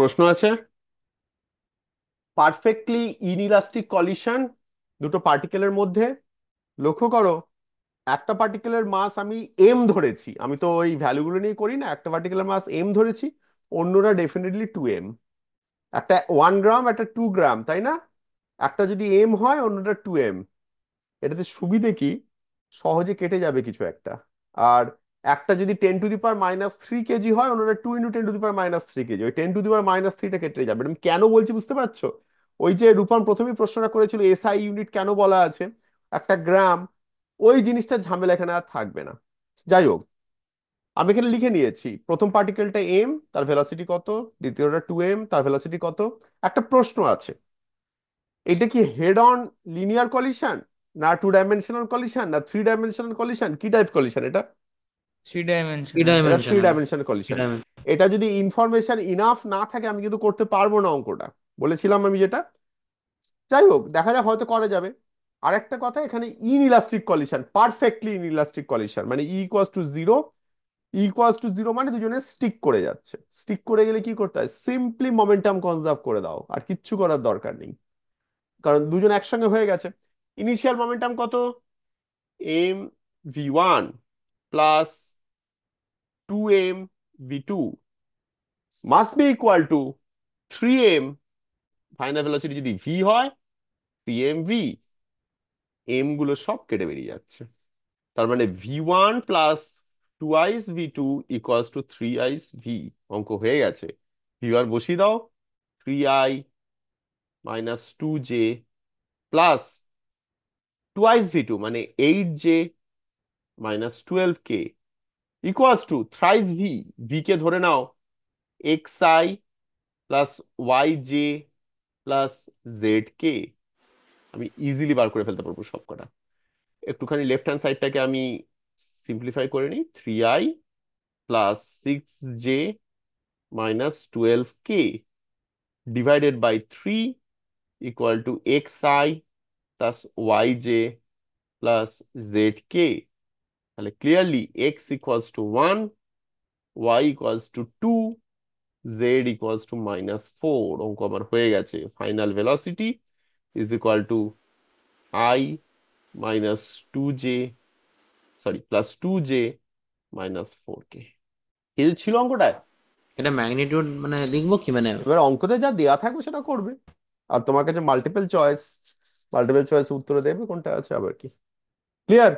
প্রশ্ন আছে। Perfectly inelastic collision দুটো পার্টিকেলের মধ্যে। লক্ষ্য করো, একটা পার্টিকেলের মাস আমি এম ধরেছি, আমি তো ওই ভ্যালুগুলো নিয়ে করি না, একটা পার্টিকেলের মাস এম ধরেছি, অন্যরা ডেফিনেটলি 2m। একটা 1 গ্রাম, একটা 2 গ্রাম, তাই না? একটা যদি এম হয়, অন্যটা 2m। এটাতে সুবিধে কি? সহজে কেটে যাবে কিছু একটা। আর একটা যদি 10⁻³ কেজি হয়, অন্যটা 2 × 10⁻³ কেজি, ওই 10⁻³ কেটে যাবে। আমি কেন বলছি বুঝতে পারছো? ওই যে রূপম প্রথমেই প্রশ্নটা করেছিল এসআই ইউনিট কেন বলা আছে, একটা গ্রাম, ওই জিনিসটা ঝামেলা এখানে আর থাকবে না। যাই হোক, আমি এখানে লিখে নিয়েছি প্রথম পার্টিকেলটা এম, তার ভেলোসিটি কত, দ্বিতীয়টা 2m, তার ভেলোসিটি কত। একটা প্রশ্ন আছে, এটা কি হেড অন লিনিয়ার কলিশন, না 2 ডাইমেনশনাল কলিশন, না 3 ডাইমেনশনাল কলিশন, কি টাইপ কলিশন এটা? Three three dimensional. এটা three dimensional. Dimensional three collision. Dimensional. এটা যদি ইনফরমেশন ইনাফ না থাকে, আমি কিন্তু করতে পারবো না অঙ্কটা, বলেছিলাম আমি যেটা। যাই হোক, দেখা যাক, হয়তো করা যাবে। আরেকটা কথা, এখানে inelastic collision, perfectly inelastic collision মানে E = 0। E = 0 মানে দুজনে স্টিক করে যাচ্ছে। স্টিক করে গেলে কি করতে হয়? সিম্পলি মোমেন্টাম কনজার্ভ করে দাও, আর কিচ্ছু করার দরকার নেই, কারণ দুজন একসঙ্গে হয়ে গেছে। ইনিশিয়াল মোমেন্টাম কত? mv1 plus 2mv2 must be equal to 3m। Final velocity যদি v হয়, 3mv। এম গুলো সব কেটে বেরিয়ে যাচ্ছে। তার মানে v1 plus 2i's v2 equals to 3i's v। অঙ্ক হয়ে গেছে। v1 বসিয়ে দাও, 3i - 2j plus 2i's v2 মানে 8j - 12k equals to thrice V. V K ধরে নাও xi plus yj plus zk। আমি ইজিলি বার করে ফেলতে পারবো সবকটা। একটুখানি লেফট হ্যান্ড সাইডটাকে আমি সিম্পলিফাই করে নিই। 3i plus 6j - 12k divided by 3 equal to xi plus yj plus zk। তাহলে ক্লিয়ারলি x = 1, y = 2, z = -4। অঙ্ক আমার হয়ে গেছে। Final velocity is equal to i - 2j, sorry +2j - 4k। এই যে ছিল অঙ্কটায়। এটা ম্যাগনিটিউড মানে লিখবো কি মানে? এবার অঙ্কতে যা দেয়া থাকবে সেটা করবে, আর তোমার কাছে মাল্টিপল চয়েস, মাল্টিপল চয়েস উত্তরে দেবে কোনটা আছে, আবার কি। ক্লিয়ার?